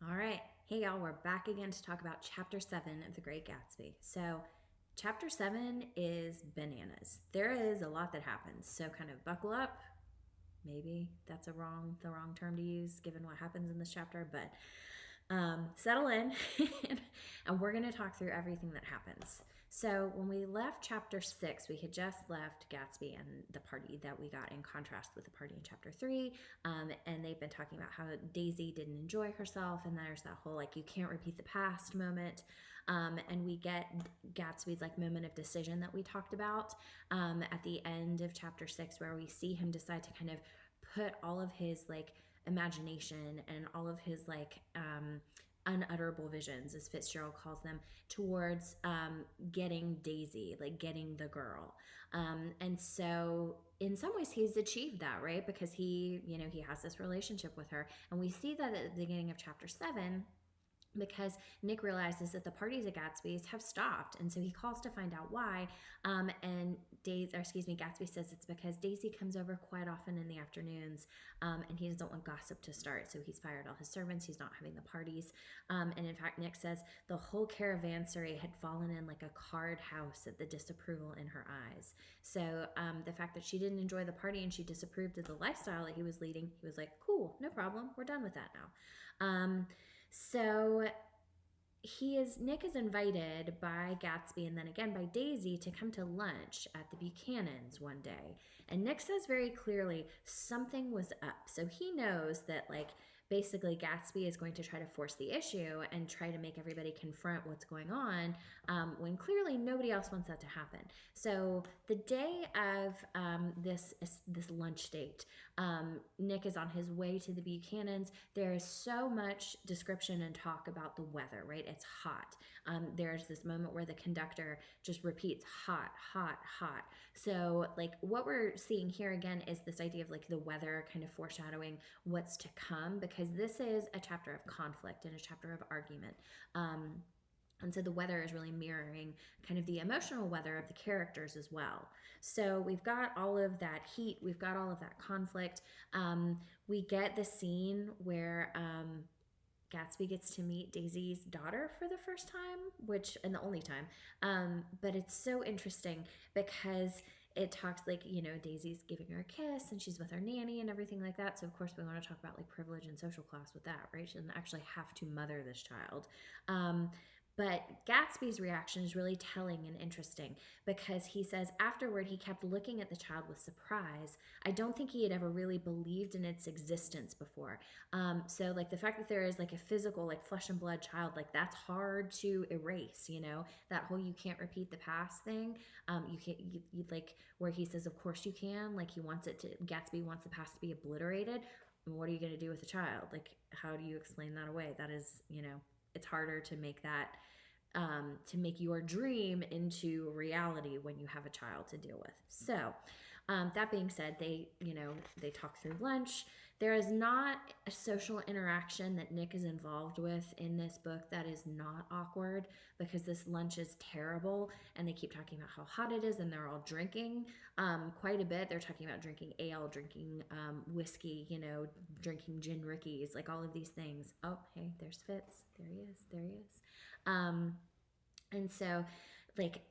All right. Hey, y'all, we're back again to talk about Chapter 7 of The Great Gatsby. So, Chapter 7 is bananas. There is a lot that happens, so kind of buckle up. Maybe that's the wrong term to use given what happens in this chapter, but settle in and we're going to talk through everything that happens. So when we left chapter 6, we had just left Gatsby and the party that we got in contrast with the party in chapter 3. And they've been talking about how Daisy didn't enjoy herself, and there's that whole like you can't repeat the past moment. And we get Gatsby's like moment of decision that we talked about at the end of chapter 6, where we see him decide to kind of put all of his like imagination and all of his like unutterable visions, as Fitzgerald calls them, towards getting Daisy, like getting the girl. And so in some ways he's achieved that, right? Because he has this relationship with her. And we see that at the beginning of chapter 7, because Nick realizes that the parties at Gatsby's have stopped, and so he calls to find out why. Gatsby says it's because Daisy comes over quite often in the afternoons, and he doesn't want gossip to start, so he's fired all his servants. He's not having the parties, and in fact, Nick says the whole caravansary had fallen in like a card house at the disapproval in her eyes. So the fact that she didn't enjoy the party and she disapproved of the lifestyle that he was leading, he was like, "Cool, no problem. We're done with that now." So Nick is invited by Gatsby and then again by Daisy to come to lunch at the Buchanans one day. And Nick says very clearly something was up. So he knows that like basically Gatsby is going to try to force the issue and try to make everybody confront what's going on, when clearly nobody else wants that to happen. So the day of this lunch date, Nick is on his way to the Buchanans. There is so much description and talk about the weather, right? It's hot. There's this moment where the conductor just repeats hot, hot, hot. So like what we're seeing here again is this idea of like the weather kind of foreshadowing what's to come, because this is a chapter of conflict and a chapter of argument. And so the weather is really mirroring kind of the emotional weather of the characters as well. So we've got all of that heat, we've got all of that conflict. We get the scene where Gatsby gets to meet Daisy's daughter for the first time, and the only time. But it's so interesting because it talks like, Daisy's giving her a kiss and she's with her nanny and everything like that. So, of course, we want to talk about like privilege and social class with that, right? She doesn't actually have to mother this child. But Gatsby's reaction is really telling and interesting, because he says afterward he kept looking at the child with surprise. I don't think he had ever really believed in its existence before. So like the fact that there is like a physical, like flesh and blood child, like that's hard to erase, that whole you can't repeat the past thing. You like where he says, of course you can, like Gatsby wants the past to be obliterated. What are you going to do with a child? Like, how do you explain that away? That is, it's harder to make that, to make your dream into reality when you have a child to deal with. So that being said, they talk through lunch. There is not a social interaction that Nick is involved with in this book that is not awkward, because this lunch is terrible and they keep talking about how hot it is, and they're all drinking quite a bit. They're talking about drinking ale, drinking whiskey, drinking gin rickeys, like all of these things. Oh, hey, there's Fitz. There he is. And so like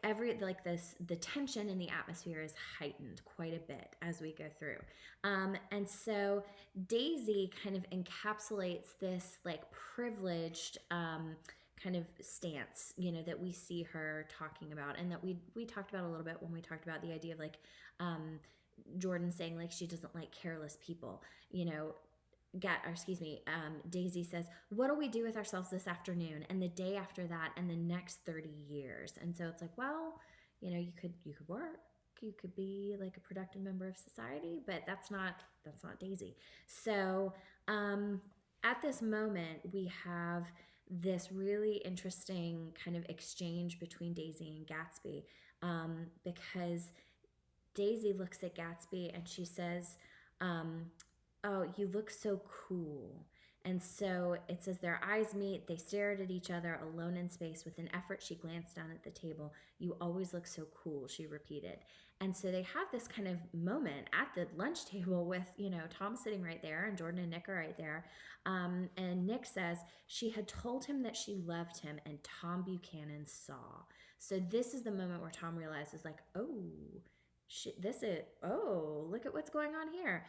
the tension in the atmosphere is heightened quite a bit as we go through. And so Daisy kind of encapsulates this like privileged kind of stance, that we see her talking about, and that we talked about a little bit when we talked about the idea of like Jordan saying like she doesn't like careless people. Daisy says, what'll we do with ourselves this afternoon and the day after that and the next 30 years? And so it's like, well, you could work, you could be like a productive member of society, but that's not Daisy. So at this moment we have this really interesting kind of exchange between Daisy and Gatsby, because Daisy looks at Gatsby and she says, oh, you look so cool. And so it says their eyes meet. They stared at each other alone in space. With an effort, she glanced down at the table. You always look so cool, she repeated. And so they have this kind of moment at the lunch table with, Tom sitting right there and Jordan and Nick are right there. And Nick says she had told him that she loved him, and Tom Buchanan saw. So this is the moment where Tom realizes, like, oh, look at what's going on here.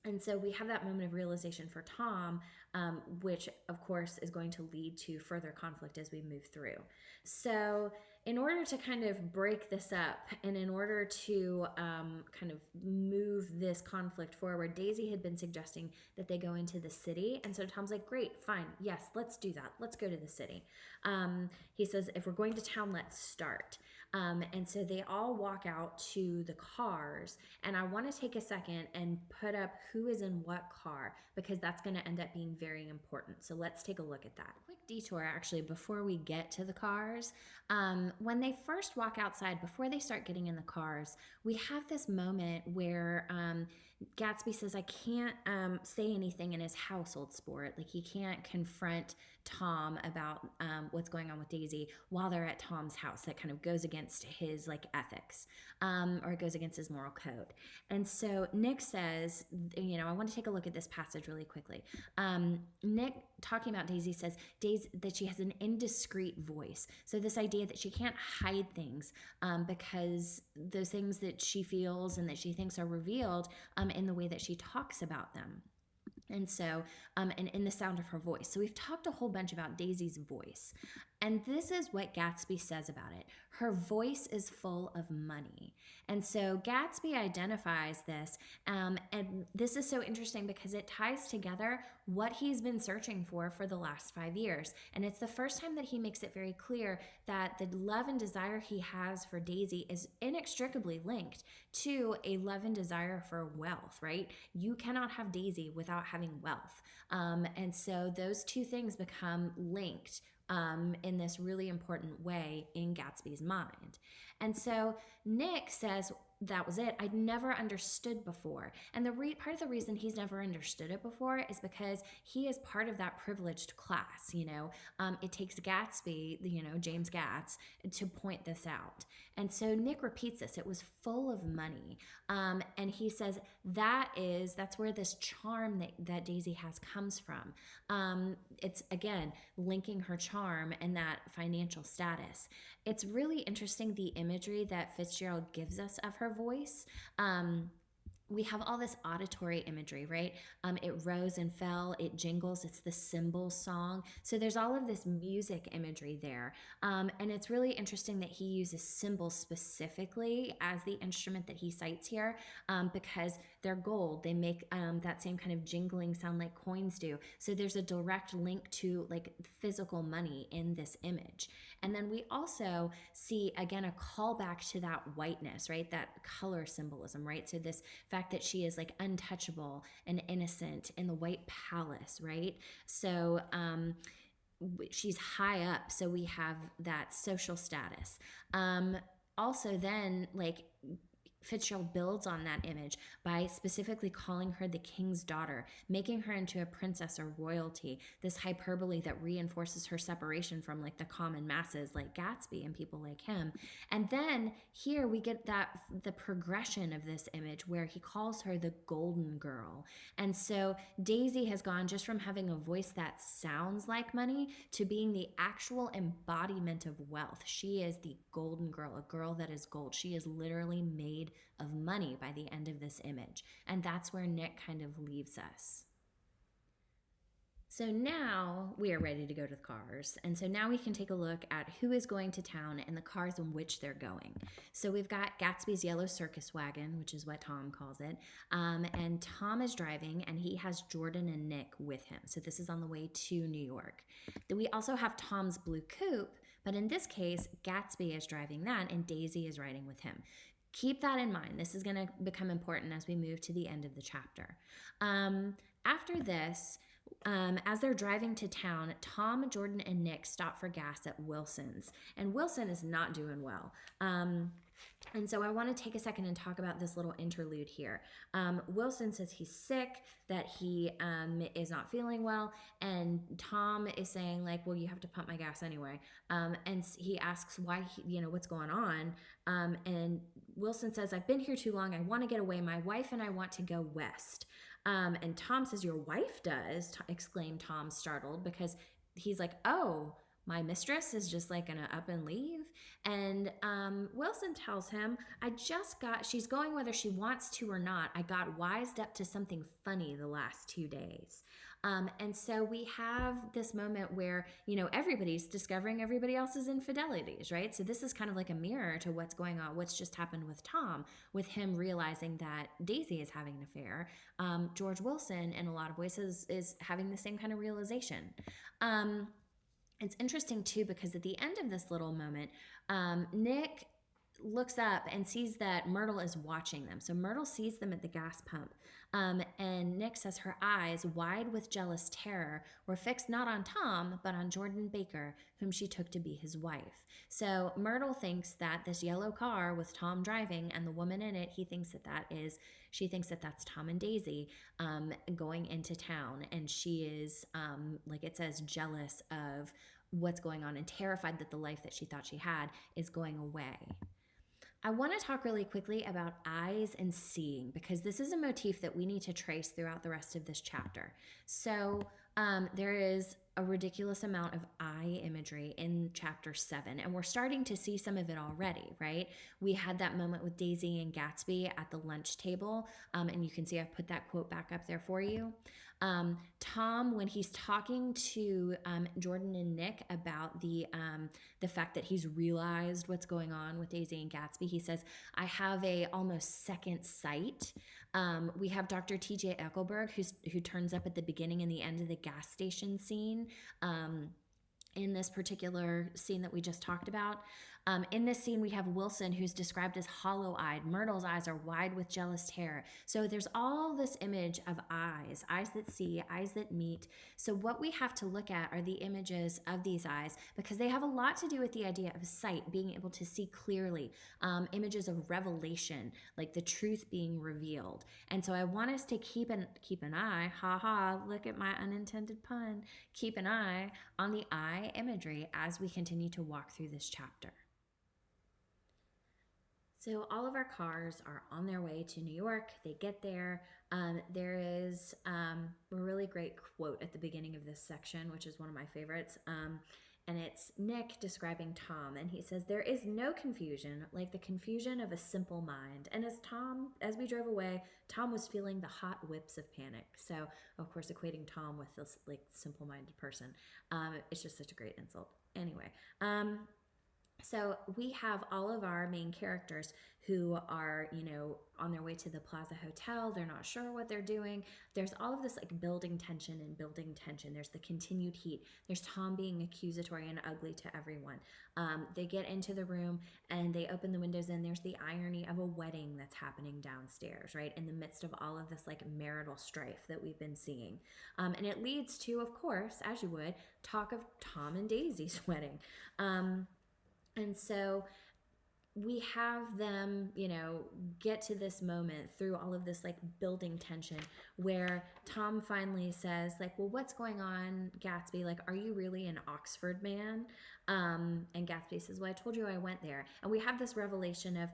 And so we have that moment of realization for Tom, which of course is going to lead to further conflict as we move through. So in order to kind of break this up and in order to kind of move this conflict forward, Daisy had been suggesting that they go into the city. And so Tom's like, great, fine, yes, let's do that. Let's go to the city. He says, if we're going to town, let's start. And so they all walk out to the cars, and I want to take a second and put up who is in what car, because that's going to end up being very important. So let's take a look at that. Quick detour, actually, before we get to the cars. When they first walk outside, before they start getting in the cars, we have this moment where Gatsby says, I can't say anything in his household sport. Like, he can't confront Tom about what's going on with Daisy while they're at Tom's house. That kind of goes against his ethics, or it goes against his moral code. And so Nick says, I want to take a look at this passage really quickly. Nick, talking about Daisy, says that she has an indiscreet voice. So this idea that she can't hide things because those things that she feels and that she thinks are revealed in the way that she talks about them. And so, and in the sound of her voice. So we've talked a whole bunch about Daisy's voice. And this is what Gatsby says about it. Her voice is full of money. And so Gatsby identifies this. And this is so interesting because it ties together what he's been searching for the last 5 years. And it's the first time that he makes it very clear that the love and desire he has for Daisy is inextricably linked to a love and desire for wealth, right? You cannot have Daisy without having wealth. And so those two things become linked in this really important way in Gatsby's mind. And so Nick says, that was it. I'd never understood before. And part of the reason he's never understood it before is because he is part of that privileged class. It takes Gatsby, James Gatz, to point this out. And so Nick repeats this. It was full of money. And he says that's where this charm that Daisy has comes from. It's, again, linking her charm and that financial status. It's really interesting, the imagery that Fitzgerald gives us of her voice. We have all this auditory imagery, right? It rose and fell, it jingles, it's the cymbal song. So there's all of this music imagery there. And it's really interesting that he uses cymbals specifically as the instrument that he cites here, because they're gold. They make that same kind of jingling sound like coins do. So there's a direct link to physical money in this image. And then we also see, again, a callback to that whiteness, right? That color symbolism, right? So this fact that she is untouchable and innocent in the white palace, right? So she's high up, so we have that social status. Also then, Fitzgerald builds on that image by specifically calling her the king's daughter, making her into a princess or royalty, this hyperbole that reinforces her separation from the common masses like Gatsby and people like him. And then here we get the progression of this image where he calls her the golden girl. And so Daisy has gone just from having a voice that sounds like money to being the actual embodiment of wealth. She is the golden girl, a girl that is gold. She is literally made of money by the end of this image. And that's where Nick kind of leaves us. So now we are ready to go to the cars. And so now we can take a look at who is going to town and the cars in which they're going. So we've got Gatsby's yellow circus wagon, which is what Tom calls it. And Tom is driving, and he has Jordan and Nick with him. So this is on the way to New York. Then we also have Tom's blue coupe, but in this case, Gatsby is driving that and Daisy is riding with him. Keep that in mind. This is going to become important as we move to the end of the chapter. After this, as they're driving to town, Tom, Jordan, and Nick stop for gas at Wilson's. And Wilson is not doing well. And so I want to take a second and talk about this little interlude here. Wilson says he's sick, that he is not feeling well, and Tom is saying like, well, you have to pump my gas anyway. And he asks why, what's going on. And Wilson says, I've been here too long. I want to get away. My wife and I want to go west. And Tom says, your wife does, exclaimed Tom, startled, because he's like, oh, my mistress is just like gonna up and leave. And Wilson tells him, she's going whether she wants to or not. I got wised up to something funny the last 2 days. And so we have this moment where, everybody's discovering everybody else's infidelities, right? So this is kind of like a mirror to what's going on, what's just happened with Tom, with him realizing that Daisy is having an affair. George Wilson, in a lot of ways, is having the same kind of realization. It's interesting too, because at the end of this little moment, Nick looks up and sees that Myrtle is watching them. So Myrtle sees them at the gas pump. And Nick says her eyes, wide with jealous terror, were fixed not on Tom, but on Jordan Baker, whom she took to be his wife. So Myrtle thinks that this yellow car with Tom driving and the woman in it, she thinks that that's Tom and Daisy going into town. And she is, like it says, jealous of what's going on and terrified that the life that she thought she had is going away. I want to talk really quickly about eyes and seeing, because this is a motif that we need to trace throughout the rest of this chapter. So there is a ridiculous amount of eye imagery in chapter 7, and we're starting to see some of it already, right? We had that moment with Daisy and Gatsby at the lunch table, and you can see I've put that quote back up there for you. Tom, when he's talking to Jordan and Nick about the fact that he's realized what's going on with Daisy and Gatsby, he says, I have a almost second sight. We have Dr. T.J. Eckelberg, who turns up at the beginning and the end of the gas station scene. In this particular scene that we just talked about. In this scene, we have Wilson, who's described as hollow-eyed. Myrtle's eyes are wide with jealous terror. So there's all this image of eyes that see, eyes that meet. So what we have to look at are the images of these eyes, because they have a lot to do with the idea of sight, being able to see clearly, images of revelation, like the truth being revealed. And so I want us to keep an eye, look at my unintended pun, keep an eye on the eye imagery as we continue to walk through this chapter. So all of our cars are on their way to New York. They get there. There is a really great quote at the beginning of this section, which is one of my favorites. And it's Nick describing Tom. And he says, there is no confusion like the confusion of a simple mind. And as we drove away, Tom was feeling the hot whips of panic. So, of course, equating Tom with this like simple-minded person. It's just such a great insult. Anyway, so we have all of our main characters who are, on their way to the Plaza Hotel. They're not sure what they're doing. There's all of this like building tension. There's the continued heat. There's Tom being accusatory and ugly to everyone. They get into the room and they open the windows, and there's the irony of a wedding that's happening downstairs, right? In the midst of all of this like marital strife that we've been seeing. And it leads to, of course, as you would, talk of Tom and Daisy's wedding. And so we have them, get to this moment through all of this like building tension where Tom finally says like, well, what's going on, Gatsby? Like, are you really an Oxford man? And Gatsby says, well, I told you I went there. And we have this revelation of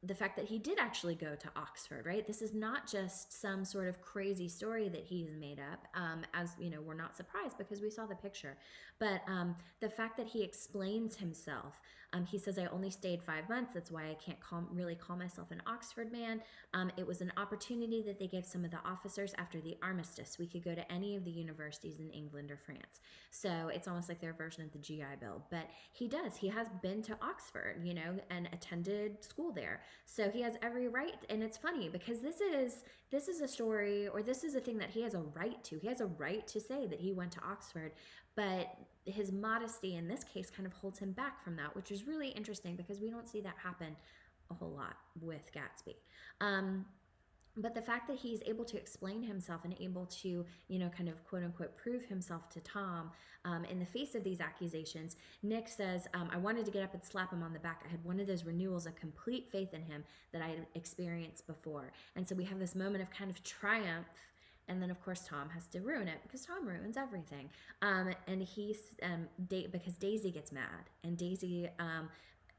the fact that he did actually go to Oxford, right? This is not just some sort of crazy story that he's made up, as we're not surprised because we saw the picture. But the fact that he explains himself, he says, I only stayed 5 months. That's why I can't really call myself an Oxford man. It was an opportunity that they gave some of the officers after the armistice. We could go to any of the universities in England or France. So it's almost like their version of the GI Bill. But he has been to Oxford, and attended school there. So he has every right. And it's funny because this is a story, or this is a thing that he has a right to. He has a right to say that he went to Oxford, but his modesty in this case kind of holds him back from that, which is really interesting because we don't see that happen a whole lot with Gatsby. But the fact that he's able to explain himself and able to, kind of quote unquote prove himself to Tom in the face of these accusations, Nick says, I wanted to get up and slap him on the back. I had one of those renewals of complete faith in him that I had experienced before. And so we have this moment of kind of triumph. And then, of course, Tom has to ruin it because Tom ruins everything. And he's because Daisy gets mad, and Daisy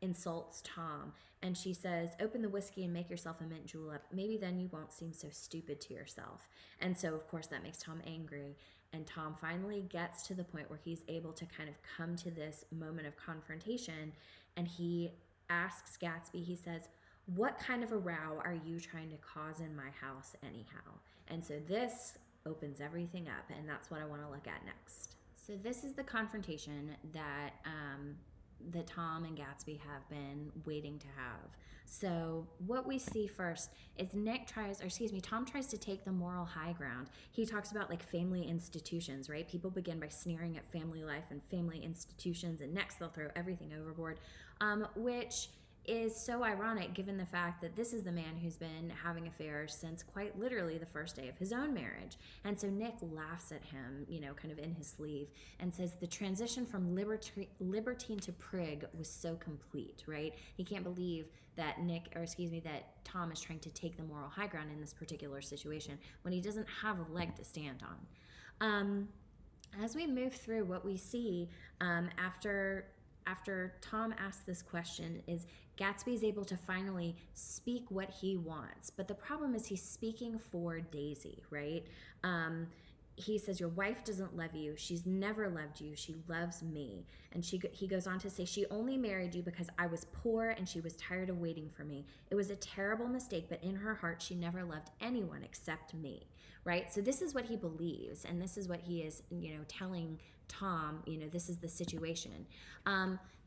insults Tom, and she says, open the whiskey and make yourself a mint julep. Maybe then you won't seem so stupid to yourself. And so, of course, that makes Tom angry. And Tom finally gets to the point where he's able to kind of come to this moment of confrontation. And he asks Gatsby, he says, what kind of a row are you trying to cause in my house anyhow? And so this opens everything up, and that's what I want to look at next. So this is the confrontation that Tom and Gatsby have been waiting to have. So what we see first is Tom tries to take the moral high ground. He talks about like family institutions, right? People begin by sneering at family life and family institutions, and next they'll throw everything overboard, which is so ironic given the fact that this is the man who's been having affairs since quite literally the first day of his own marriage. And so Nick laughs at him, kind of in his sleeve, and says the transition from libertine to prig was so complete, right? He can't believe that that Tom is trying to take the moral high ground in this particular situation when he doesn't have a leg to stand on. As we move through, what we see after Tom asks this question is Gatsby is able to finally speak what he wants. But the problem is he's speaking for Daisy, right? He says, your wife doesn't love you. She's never loved you. She loves me. And he goes on to say, she only married you because I was poor and she was tired of waiting for me. It was a terrible mistake, but in her heart, she never loved anyone except me, right? So this is what he believes, and this is what he is, telling Tom, this is the situation.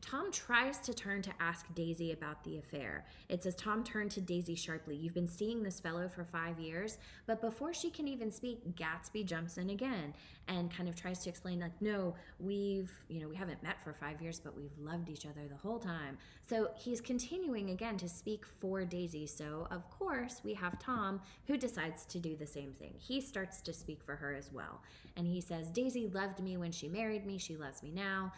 Tom tries to turn to ask Daisy about the affair. It says, Tom turned to Daisy sharply. You've been seeing this fellow for 5 years. But before she can even speak, Gatsby jumps in again and kind of tries to explain, like, no, we haven't met for 5 years, but we've loved each other the whole time. So he's continuing again to speak for Daisy. So, of course, we have Tom, who decides to do the same thing. He starts to speak for her as well. And he says, Daisy loved me when she married me. She loves me now.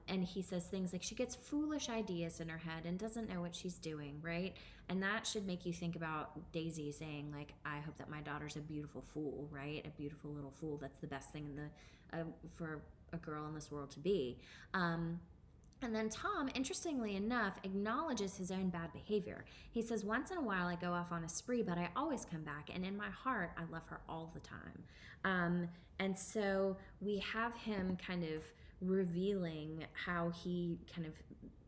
And he says things like she gets foolish ideas in her head and doesn't know what she's doing, right? And that should make you think about Daisy saying, like, I hope that my daughter's a beautiful fool, right? A beautiful little fool. That's the best thing for a girl in this world to be. And then Tom, interestingly enough, acknowledges his own bad behavior. He says, once in a while I go off on a spree, but I always come back, and in my heart, I love her all the time. And so we have him kind of revealing how he kind of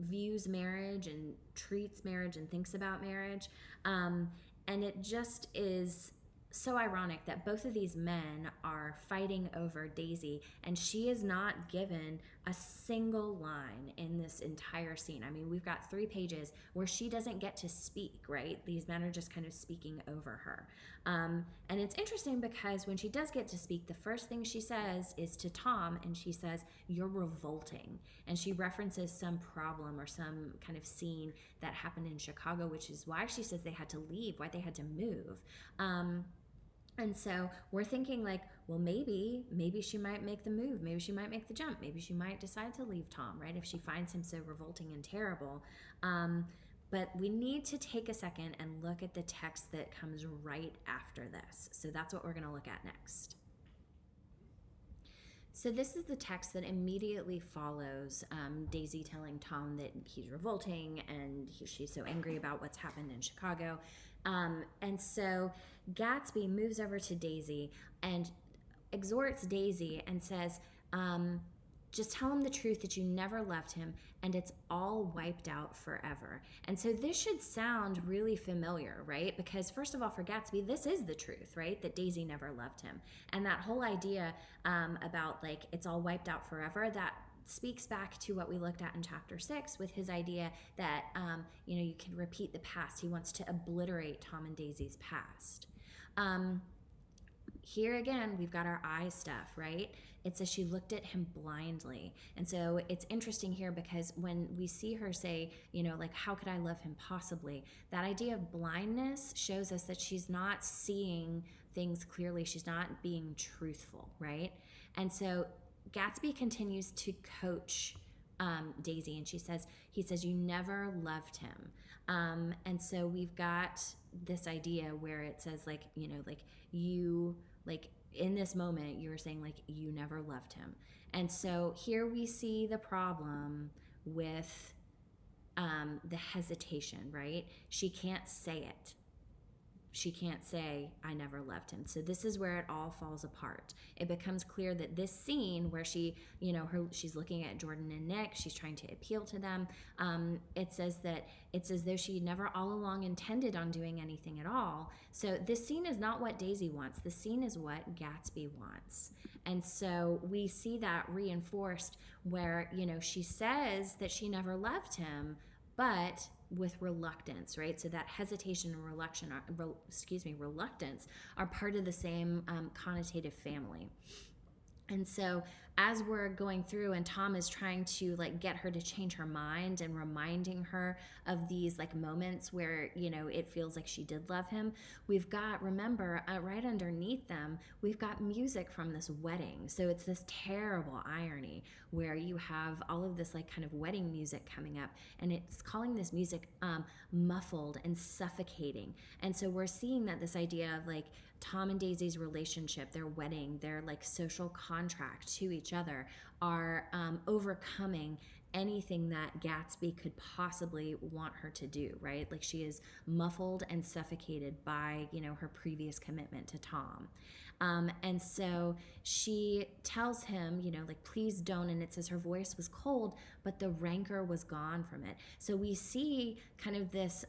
views marriage and treats marriage and thinks about marriage. And it just is so ironic that both of these men are fighting over Daisy, and she is not given a single line in this entire scene. I mean, we've got 3 pages where she doesn't get to speak, right? These men are just kind of speaking over her. And it's interesting because when she does get to speak, the first thing she says is to Tom, and she says, you're revolting. And she references some problem or some kind of scene that happened in Chicago, which is why she says they had to leave, why they had to move. And so we're thinking like, well, maybe she might make the move. Maybe she might make the jump. Maybe she might decide to leave Tom, right? If she finds him so revolting and terrible. But we need to take a second and look at the text that comes right after this. So that's what we're going to look at next. So this is the text that immediately follows Daisy telling Tom that he's revolting and she's so angry about what's happened in Chicago. And so Gatsby moves over to Daisy and exhorts Daisy and says, just tell him the truth that you never loved him and it's all wiped out forever. And so this should sound really familiar, right? Because first of all, for Gatsby, this is the truth, right? That Daisy never loved him. And that whole idea about like it's all wiped out forever, that speaks back to what we looked at in chapter 6 with his idea that, you can repeat the past. He wants to obliterate Tom and Daisy's past. here again, we've got our eye stuff, right? It says she looked at him blindly. And so it's interesting here because when we see her say, like, how could I love him possibly? That idea of blindness shows us that she's not seeing things clearly. She's not being truthful, right? And so Gatsby continues to coach Daisy, and he says, you never loved him. And so we've got this idea where it says, like, you, like, in this moment, you were saying, like, you never loved him. And so here we see the problem with the hesitation, right? She can't say it. She can't say, I never loved him. So this is where it all falls apart. It becomes clear that this scene where she, she's looking at Jordan and Nick, she's trying to appeal to them. It says that it's as though she never all along intended on doing anything at all. So this scene is not what Daisy wants. The scene is what Gatsby wants. And so we see that reinforced where, she says that she never loved him, but with reluctance, right? So that hesitation and reluctance are part of the same connotative family. And so as we're going through and Tom is trying to like get her to change her mind and reminding her of these like moments where, it feels like she did love him, we've got, remember, right underneath them, we've got music from this wedding. So it's this terrible irony where you have all of this like kind of wedding music coming up, and it's calling this music muffled and suffocating. And so we're seeing that this idea of like Tom and Daisy's relationship, their wedding, their like social contract to each other are overcoming anything that Gatsby could possibly want her to do, right? Like she is muffled and suffocated by, her previous commitment to Tom. And so she tells him, like, please don't. And it says her voice was cold, but the rancor was gone from it. So we see kind of this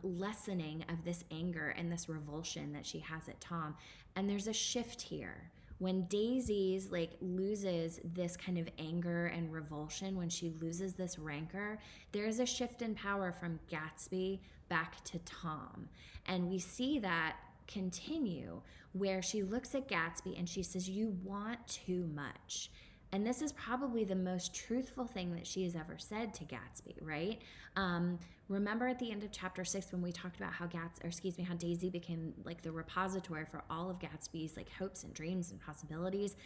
lessening of this anger and this revulsion that she has at Tom. And there's a shift here. When Daisy's like loses this kind of anger and revulsion, when she loses this rancor, there's a shift in power from Gatsby back to Tom. And we see that continue where she looks at Gatsby and she says, you want too much. And this is probably the most truthful thing that she has ever said to Gatsby, right? Remember at the end of chapter 6 when we talked about how how Daisy became like the repository for all of Gatsby's like hopes and dreams and possibilities.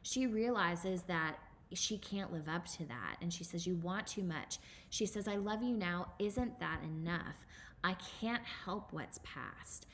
She realizes that she can't live up to that. And she says, you want too much. She says, I love you now. Isn't that enough? I can't help what's past.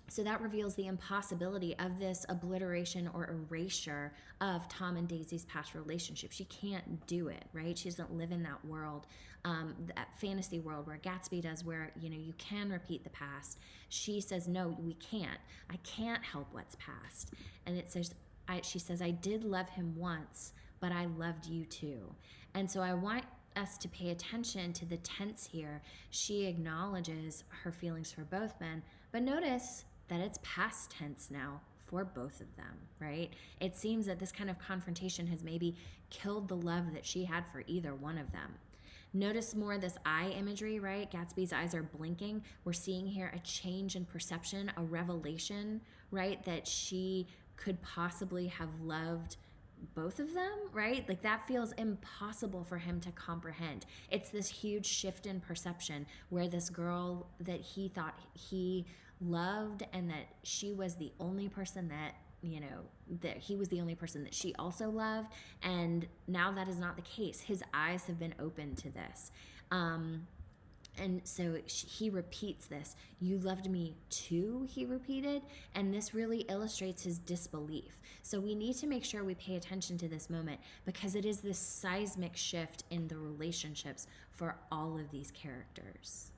So that reveals the impossibility of this obliteration or erasure of Tom and Daisy's past relationship. She can't do it, right? She doesn't live in that world, that fantasy world where Gatsby does, where, you can repeat the past. She says, no, we can't. I can't help what's past. And it says, she says, I did love him once, but I loved you too. And so I want us to pay attention to the tense here. She acknowledges her feelings for both men, but notice that it's past tense now for both of them, right? It seems that this kind of confrontation has maybe killed the love that she had for either one of them. Notice more this eye imagery, right? Gatsby's eyes are blinking. We're seeing here a change in perception, a revelation, right? That she could possibly have loved both of them, right? Like that feels impossible for him to comprehend. It's this huge shift in perception where this girl that he thought he loved and that she was the only person that, that he was the only person that she also loved. And now that is not the case. His eyes have been opened to this. And so he repeats this. You loved me too, he repeated. And this really illustrates his disbelief. So we need to make sure we pay attention to this moment because it is this seismic shift in the relationships for all of these characters.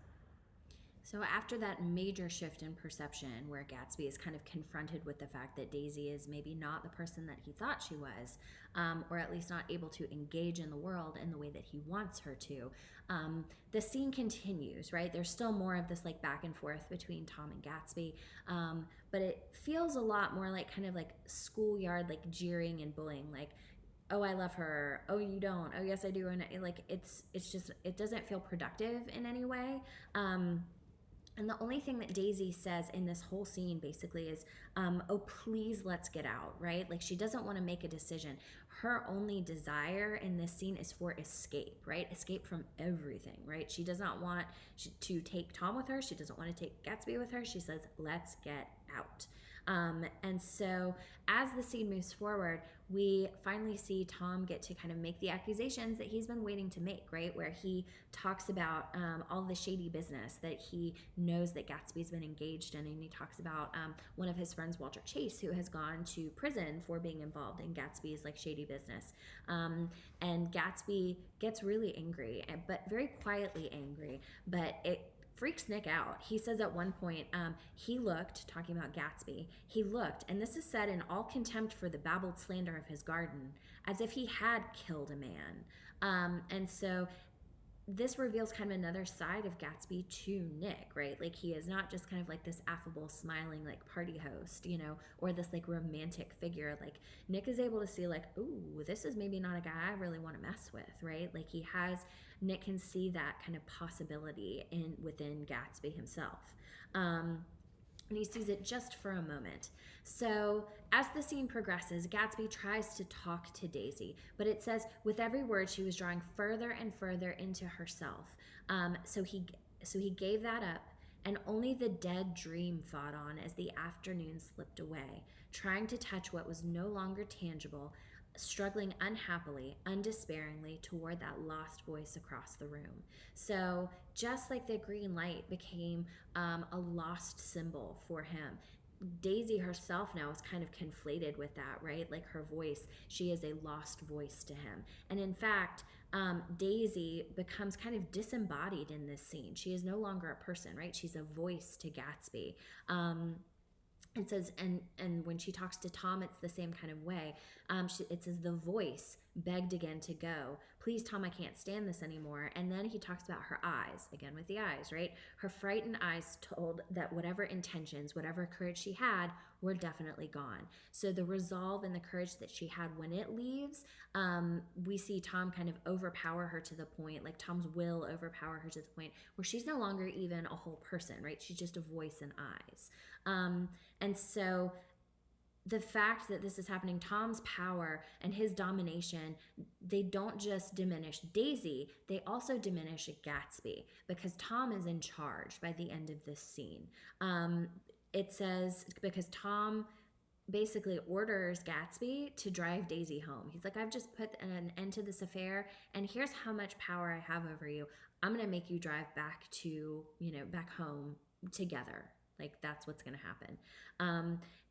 So after that major shift in perception where Gatsby is kind of confronted with the fact that Daisy is maybe not the person that he thought she was, or at least not able to engage in the world in the way that he wants her to, the scene continues, right? There's still more of this like back and forth between Tom and Gatsby, but it feels a lot more like kind of like schoolyard, like jeering and bullying, like, oh, I love her. Oh, you don't. Oh, yes, I do. And like, it's just, it doesn't feel productive in any way. And the only thing that Daisy says in this whole scene basically is, oh, please, let's get out, right? Like, she doesn't want to make a decision. Her only desire in this scene is for escape, right? Escape from everything, right? She does not want to take Tom with her. She doesn't want to take Gatsby with her. She says, let's get out. And so as the scene moves forward, we finally see Tom get to kind of make the accusations that he's been waiting to make, right? Where he talks about all the shady business that he knows that Gatsby's been engaged in. And he talks about one of his friends, Walter Chase, who has gone to prison for being involved in Gatsby's like shady business. And Gatsby gets really angry, but very quietly angry, but it freaks Nick out. He says at one point, he looked, talking about Gatsby, he looked, and this is said in all contempt for the babbled slander of his garden, as if he had killed a man. And so this reveals kind of another side of Gatsby to Nick, right? Like, he is not just kind of like this affable, smiling, like party host, you know, or this like romantic figure. Like, Nick is able to see like, ooh, this is maybe not a guy I really want to mess with, right? Like, Nick can see that kind of possibility within Gatsby himself. And he sees it just for a moment. So as the scene progresses, Gatsby tries to talk to Daisy, but it says with every word she was drawing further and further into herself. So he gave that up, and only the dead dream fought on as the afternoon slipped away, trying to touch what was no longer tangible, struggling unhappily, undespairingly toward that lost voice across the room. So just like the green light became a lost symbol for him, Daisy herself now is kind of conflated with that, right? Like, her voice, she is a lost voice to him. And in fact, Daisy becomes kind of disembodied in this scene. She is no longer a person, right? She's a voice to Gatsby. It says, and when she talks to Tom, it's the same kind of way. It says the voice begged again to go. Please, Tom, I can't stand this anymore. And then he talks about her eyes, again with the eyes, right? Her frightened eyes told that whatever intentions, whatever courage she had, were definitely gone. So the resolve and the courage that she had when it leaves, we see Tom kind of overpower her to the point, like Tom's will overpower her to the point where she's no longer even a whole person, right? She's just a voice and eyes. And so the fact that this is happening, Tom's power and his domination, they don't just diminish Daisy, they also diminish Gatsby, because Tom is in charge by the end of this scene. It says, because Tom basically orders Gatsby to drive Daisy home. He's like, I've just put an end to this affair, and here's how much power I have over you. I'm going to make you drive back to, back home together. Like, that's what's going to happen.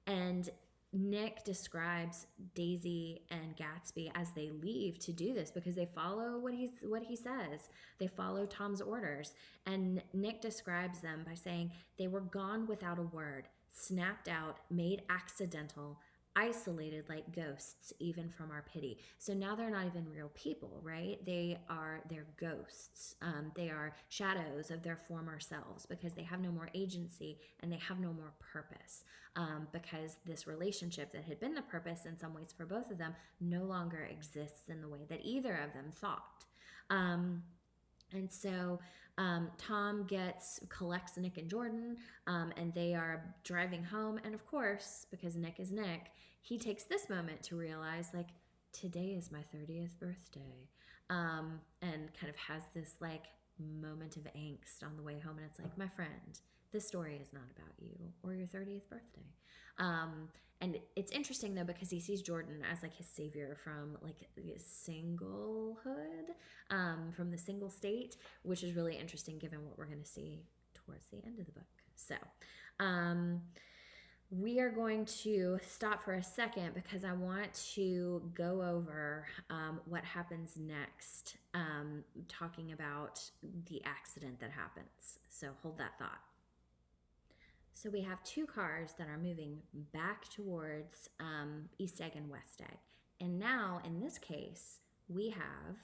And Nick describes Daisy and Gatsby as they leave to do this because they follow what he says. They follow Tom's orders. And Nick describes them by saying they were gone without a word, snapped out, made accidental, isolated like ghosts, even from our pity. So now they're not even real people, right? They're ghosts. They are shadows of their former selves because they have no more agency and they have no more purpose. Because this relationship that had been the purpose in some ways for both of them no longer exists in the way that either of them thought. And so Tom collects Nick and Jordan, and they are driving home. And of course, because Nick is Nick, he takes this moment to realize, like, today is my 30th birthday, and kind of has this like moment of angst on the way home. And it's like, my friend, this story is not about you or your 30th birthday. And it's interesting though, because he sees Jordan as like his savior from like singlehood, from the single state, which is really interesting given what we're going to see towards the end of the book. So, we are going to stop for a second because I want to go over what happens next, talking about the accident that happens. So hold that thought. So we have two cars that are moving back towards East Egg and West Egg. And now, in this case, we have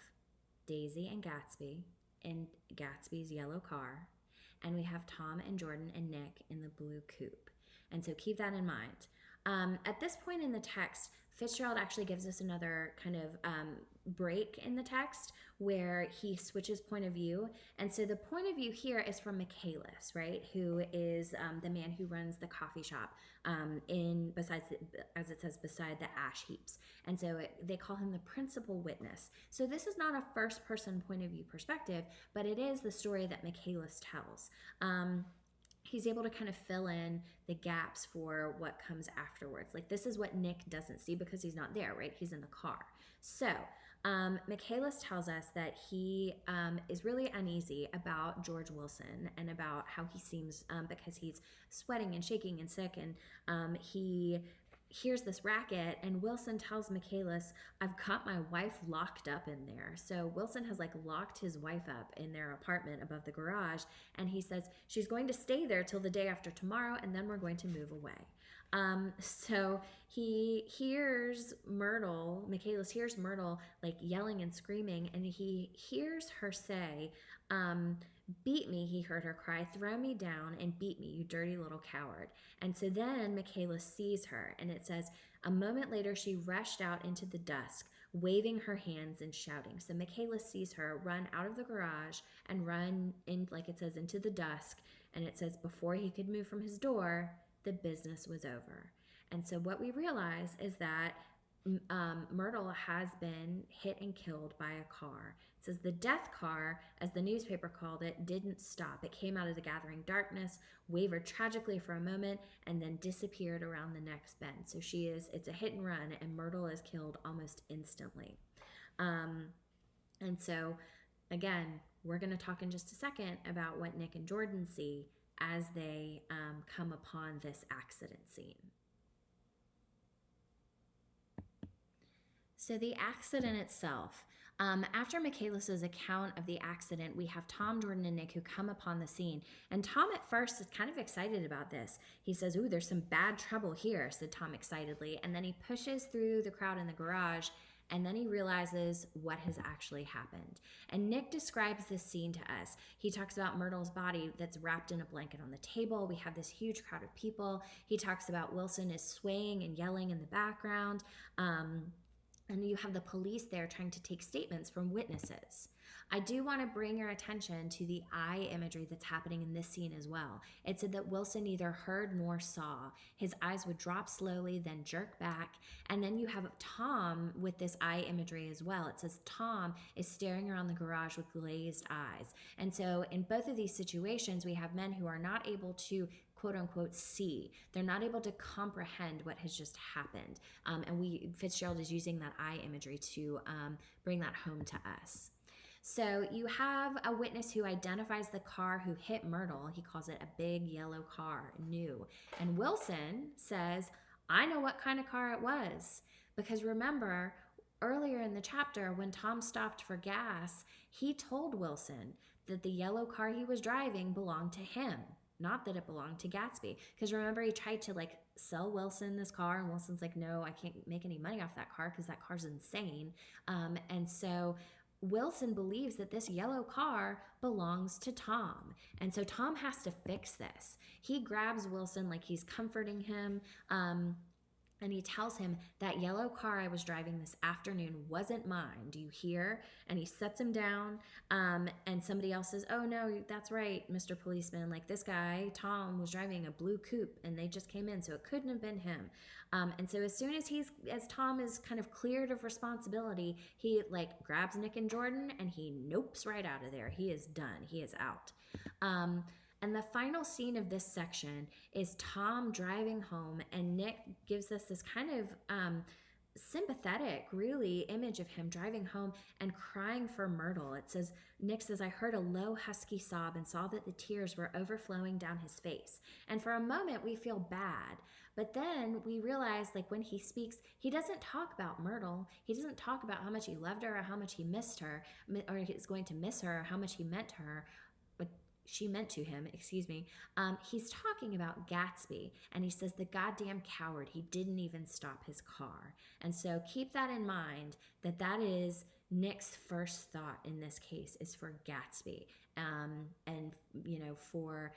Daisy and Gatsby in Gatsby's yellow car. And we have Tom and Jordan and Nick in the blue coupe. And so keep that in mind. At this point in the text, Fitzgerald actually gives us another kind of break in the text where he switches point of view. And so the point of view here is from Michaelis, right, who is the man who runs the coffee shop as it says, beside the ash heaps. And so they call him the principal witness. So this is not a first person point of view perspective, but it is the story that Michaelis tells. He's able to kind of fill in the gaps for what comes afterwards. Like, this is what Nick doesn't see because he's not there, right? He's in the car. So Michaelis tells us that he is really uneasy about George Wilson and about how he seems because he's sweating and shaking and sick, and he hears this racket, and Wilson tells Michaelis, I've got my wife locked up in there. So Wilson has like locked his wife up in their apartment above the garage, and he says she's going to stay there till the day after tomorrow, and then we're going to move away. So he hears Myrtle, Michaelis hears Myrtle like yelling and screaming, and he hears her say, beat me, he heard her cry, throw me down and beat me, you dirty little coward. And so then Michaelis sees her, and it says, a moment later she rushed out into the dusk, waving her hands and shouting. So Michaelis sees her run out of the garage and run in, like it says, into the dusk. And it says before he could move from his door, the business was over. And so what we realize is that Myrtle has been hit and killed by a car. It says the death car, as the newspaper called it, didn't stop. It came out of the gathering darkness, wavered tragically for a moment, and then disappeared around the next bend. So it's a hit and run, and Myrtle is killed almost instantly. And so, again, we're going to talk in just a second about what Nick and Jordan see as they come upon this accident scene. So the accident itself, after Michaelis's account of the accident, we have Tom, Jordan, and Nick who come upon the scene. And Tom at first is kind of excited about this. He says, ooh, there's some bad trouble here, said Tom excitedly. And then he pushes through the crowd in the garage, and then he realizes what has actually happened. And Nick describes this scene to us. He talks about Myrtle's body that's wrapped in a blanket on the table. We have this huge crowd of people. He talks about Wilson is swaying and yelling in the background. And you have the police there trying to take statements from witnesses. I do want to bring your attention to the eye imagery that's happening in this scene as well. It said that Wilson neither heard nor saw. His eyes would drop slowly, then jerk back. And then you have Tom with this eye imagery as well. It says Tom is staring around the garage with glazed eyes. And so in both of these situations, we have men who are not able to quote unquote see. They're not able to comprehend what has just happened. And Fitzgerald is using that eye imagery to bring that home to us. So you have a witness who identifies the car who hit Myrtle. He calls it a big yellow car, new. And Wilson says, I know what kind of car it was. Because remember, earlier in the chapter, when Tom stopped for gas, he told Wilson that the yellow car he was driving belonged to him, not that it belonged to Gatsby. Because remember, he tried to like sell Wilson this car, and Wilson's like, no, I can't make any money off that car because that car's insane. And so Wilson believes that this yellow car belongs to Tom. And so Tom has to fix this. He grabs Wilson like he's comforting him. And he tells him, that yellow car I was driving this afternoon wasn't mine. Do you hear? And he sets him down. And somebody else says, oh, no, that's right, Mr. Policeman. Like this guy, Tom, was driving a blue coupe and they just came in, so it couldn't have been him. And so as soon as Tom is kind of cleared of responsibility, he like grabs Nick and Jordan and he nopes right out of there. He is done. He is out. And the final scene of this section is Tom driving home, and Nick gives us this kind of sympathetic, really, image of him driving home and crying for Myrtle. Nick says, I heard a low, husky sob and saw that the tears were overflowing down his face. And for a moment, we feel bad. But then we realize, like, when he speaks, he doesn't talk about Myrtle. He doesn't talk about how much he loved her or how much he missed her, or he's going to miss her or how much he meant to her. She meant to him, excuse me. He's talking about Gatsby, and he says the goddamn coward, he didn't even stop his car. And so keep that in mind, that is Nick's first thought in this case is for Gatsby, and for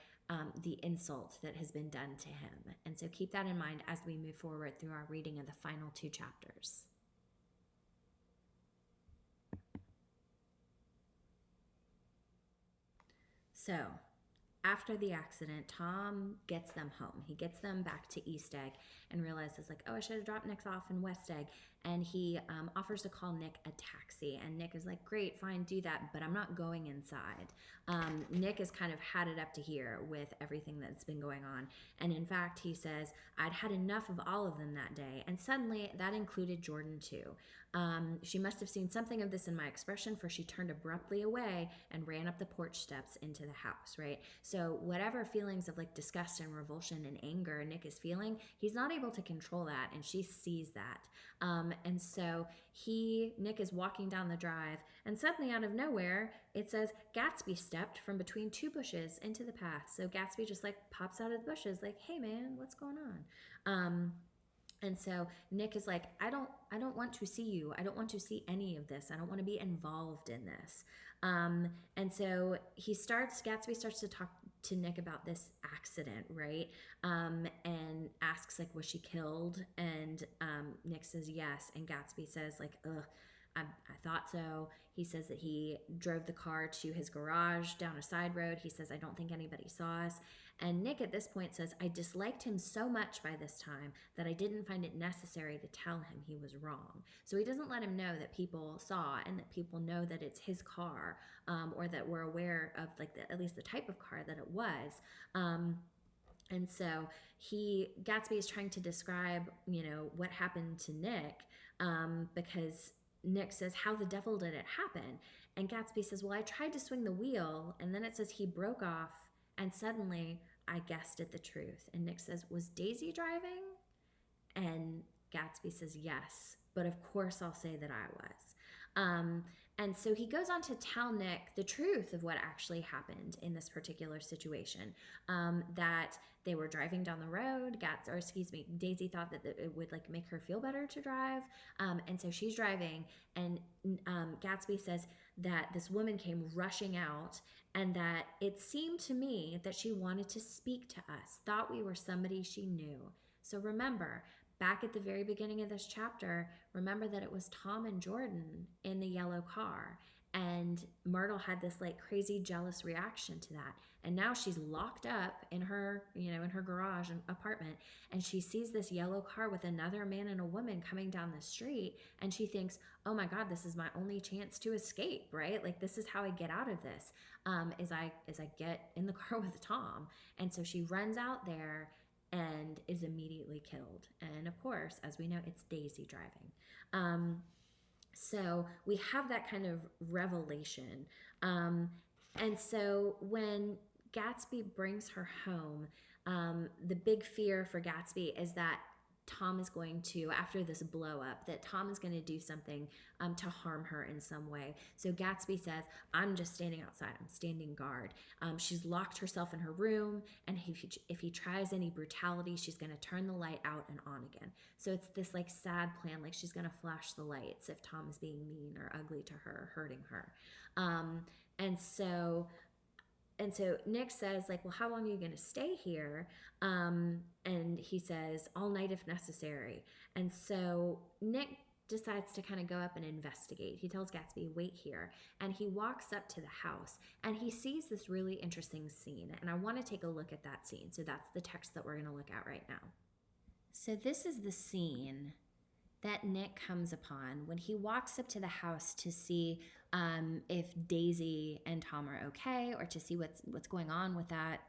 the insult that has been done to him. And so keep that in mind as we move forward through our reading of the final 2 chapters. So, after the accident, Tom gets them home. He gets them back to East Egg and realizes, like, oh, I should have dropped Nick off in West Egg. And he offers to call Nick a taxi. And Nick is like, great, fine, do that, but I'm not going inside. Nick has kind of had it up to here with everything that's been going on. And in fact, he says, I'd had enough of all of them that day. And suddenly, that included Jordan too. She must have seen something of this in my expression, for she turned abruptly away and ran up the porch steps into the house, right? So whatever feelings of like disgust and revulsion and anger Nick is feeling, he's not able to control that, and she sees that. And so Nick is walking down the drive, and suddenly out of nowhere, it says Gatsby stepped from between 2 bushes into the path. So Gatsby just like pops out of the bushes like, hey man, what's going on? And so Nick is like, I don't want to see you. I don't want to see any of this. I don't want to be involved in this. And so Gatsby starts to talk to Nick about this accident, right? And asks like, was she killed? And Nick says yes. And Gatsby says like, ugh, I thought so. He says that he drove the car to his garage down a side road. He says, I don't think anybody saw us. And Nick at this point says, I disliked him so much by this time that I didn't find it necessary to tell him he was wrong. So he doesn't let him know that people saw and that people know that it's his car, or that we're aware of like at least the type of car that it was. And so Gatsby is trying to describe, what happened to Nick, because Nick says, how the devil did it happen? And Gatsby says, well, I tried to swing the wheel, and then it says he broke off, and suddenly I guessed at the truth. And Nick says, was Daisy driving? And Gatsby says, yes, but of course I'll say that I was. And so he goes on to tell Nick the truth of what actually happened in this particular situation, that they were driving down the road. Daisy thought that it would like make her feel better to drive. And so she's driving, and Gatsby says that this woman came rushing out, and that it seemed to me that she wanted to speak to us, thought we were somebody she knew. So remember, back at the very beginning of this chapter, remember that it was Tom and Jordan in the yellow car, and Myrtle had this like crazy jealous reaction to that. And now she's locked up in her, in her garage and apartment, and she sees this yellow car with another man and a woman coming down the street, and she thinks, oh my God, this is my only chance to escape, right? Like, this is how I get out of this, is I get in the car with Tom. And so she runs out there and is immediately killed. And of course, as we know, it's Daisy driving. So we have that kind of revelation. And so when Gatsby brings her home, the big fear for Gatsby is that Tom is going to, after this blow up, that Tom is going to do something to harm her in some way. So Gatsby says, I'm just standing outside. I'm standing guard. She's locked herself in her room, and if he tries any brutality, she's going to turn the light out and on again. So it's this like sad plan, like she's going to flash the lights if Tom is being mean or ugly to her, hurting her. And so Nick says, like, well, how long are you going to stay here? And he says, all night if necessary. And so Nick decides to kind of go up and investigate. He tells Gatsby, wait here. And he walks up to the house, and he sees this really interesting scene. And I want to take a look at that scene. So that's the text that we're going to look at right now. So this is the scene that Nick comes upon when he walks up to the house to see if Daisy and Tom are okay, or to see what's going on with that,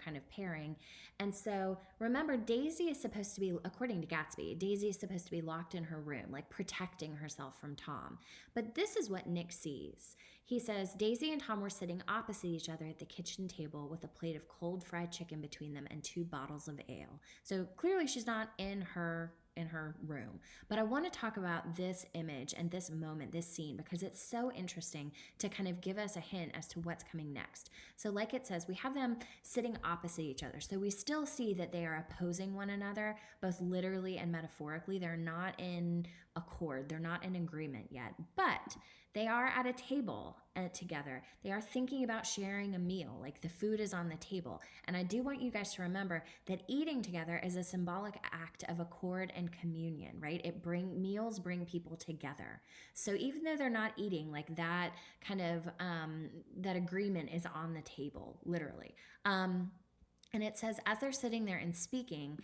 kind of pairing. And so remember, Daisy is supposed to be, according to Gatsby, Daisy is supposed to be locked in her room, like protecting herself from Tom. But this is what Nick sees. He says, Daisy and Tom were sitting opposite each other at the kitchen table with a plate of cold fried chicken between them and 2 bottles of ale. So clearly she's not in her room. But I want to talk about this image and this moment, this scene, because it's so interesting to kind of give us a hint as to what's coming next. So like it says, we have them sitting opposite each other. So we still see that they are opposing one another, both literally and metaphorically. They're not in accord. They're not in agreement yet. But They are at a table together. They are thinking about sharing a meal, like the food is on the table. And I do want you guys to remember that eating together is a symbolic act of accord and communion, right? Meals bring people together. So even though they're not eating, like that kind of that agreement is on the table, literally. And it says, as they're sitting there and speaking,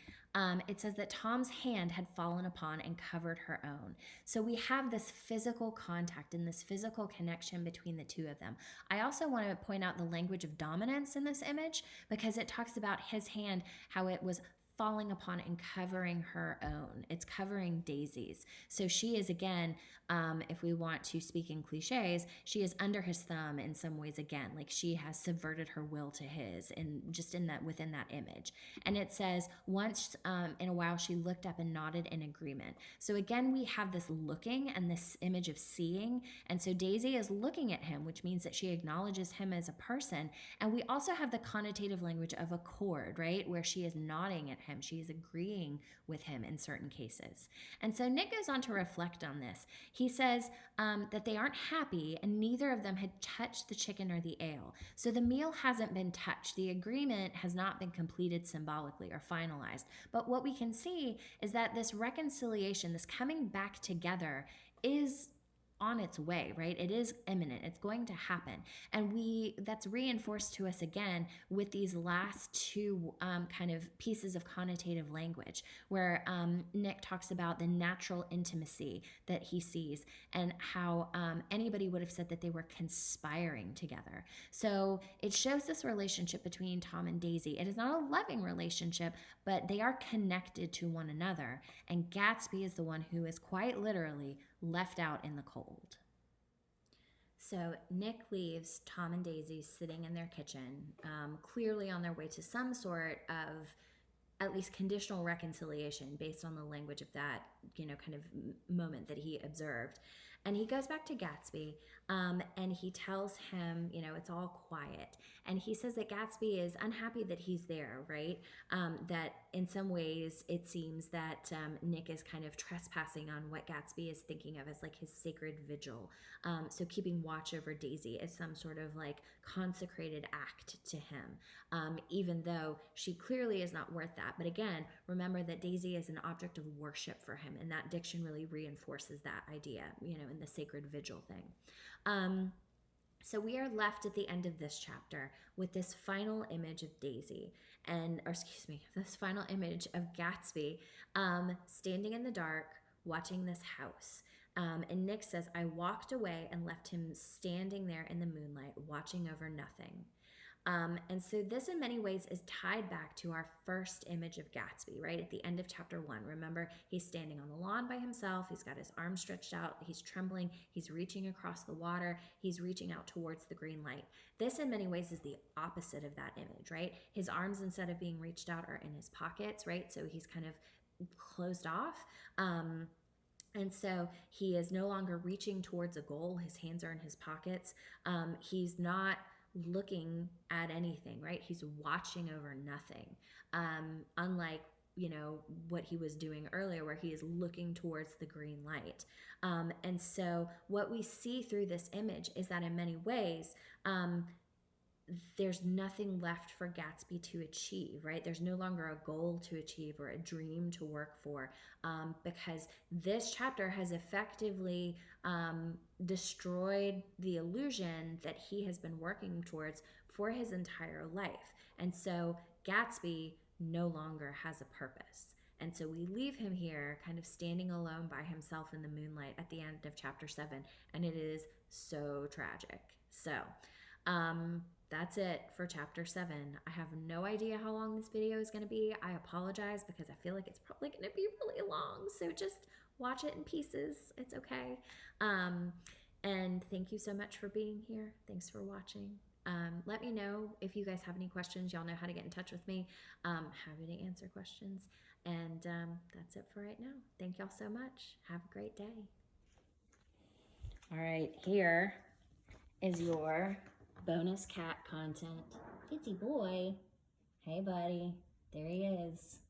it says that Tom's hand had fallen upon and covered her own. So we have this physical contact and this physical connection between the two of them. I also want to point out the language of dominance in this image because it talks about his hand, how it was falling upon and covering her own. It's covering Daisy's. So she is, again, if we want to speak in cliches, she is under his thumb in some ways again. Like she has subverted her will to his, and just in that, within that image. And it says, once in a while she looked up and nodded in agreement. So again, we have this looking and this image of seeing. And so Daisy is looking at him, which means that she acknowledges him as a person. And we also have the connotative language of accord, right? Where she is nodding at him. She is agreeing with him in certain cases. And so Nick goes on to reflect on this. He says that they aren't happy and neither of them had touched the chicken or the ale. So the meal hasn't been touched. The agreement has not been completed symbolically or finalized. But what we can see is that this reconciliation, this coming back together, is on its way, right? It is imminent. It's going to happen. And that's reinforced to us again with these last two kind of pieces of connotative language where Nick talks about the natural intimacy that he sees and how anybody would have said that they were conspiring together. So it shows this relationship between Tom and Daisy. It is not a loving relationship, but they are connected to one another. And Gatsby is the one who is quite literally left out in the cold. So Nick leaves Tom and Daisy sitting in their kitchen, clearly on their way to some sort of at least conditional reconciliation based on the language of that, kind of moment that he observed. And he goes back to Gatsby and he tells him, it's all quiet. And he says that Gatsby is unhappy that he's there, right? That in some ways it seems that Nick is kind of trespassing on what Gatsby is thinking of as like his sacred vigil. So keeping watch over Daisy is some sort of like consecrated act to him, even though she clearly is not worth that. But again, remember that Daisy is an object of worship for him, and that diction really reinforces that idea, in the sacred vigil thing. So we are left at the end of this chapter with this final image of Daisy, this final image of Gatsby standing in the dark, watching this house. And Nick says, I walked away and left him standing there in the moonlight, watching over nothing. And so this in many ways is tied back to our first image of Gatsby, right? At the end of chapter 1. Remember, he's standing on the lawn by himself. He's got his arms stretched out. He's trembling. He's reaching across the water. He's reaching out towards the green light. This in many ways is the opposite of that image, right? His arms, instead of being reached out, are in his pockets, right? So he's kind of closed off. And so he is no longer reaching towards a goal. His hands are in his pockets. He's not looking at anything, right? He's watching over nothing. Unlike, what he was doing earlier where he is looking towards the green light. And so what we see through this image is that in many ways, there's nothing left for Gatsby to achieve, right? There's no longer a goal to achieve or a dream to work for, because this chapter has effectively destroyed the illusion that he has been working towards for his entire life. And so Gatsby no longer has a purpose. And so we leave him here kind of standing alone by himself in the moonlight at the end of chapter 7, and it is so tragic. So, that's it for chapter 7. I have no idea how long this video is going to be. I apologize because I feel like it's probably going to be really long. So just watch it in pieces. It's okay. And thank you so much for being here. Thanks for watching. Let me know if you guys have any questions. Y'all know how to get in touch with me. Happy to answer questions. And that's it for right now. Thank y'all so much. Have a great day. All right, here is your bonus cat content. Fitzy boy. Hey, buddy. There he is.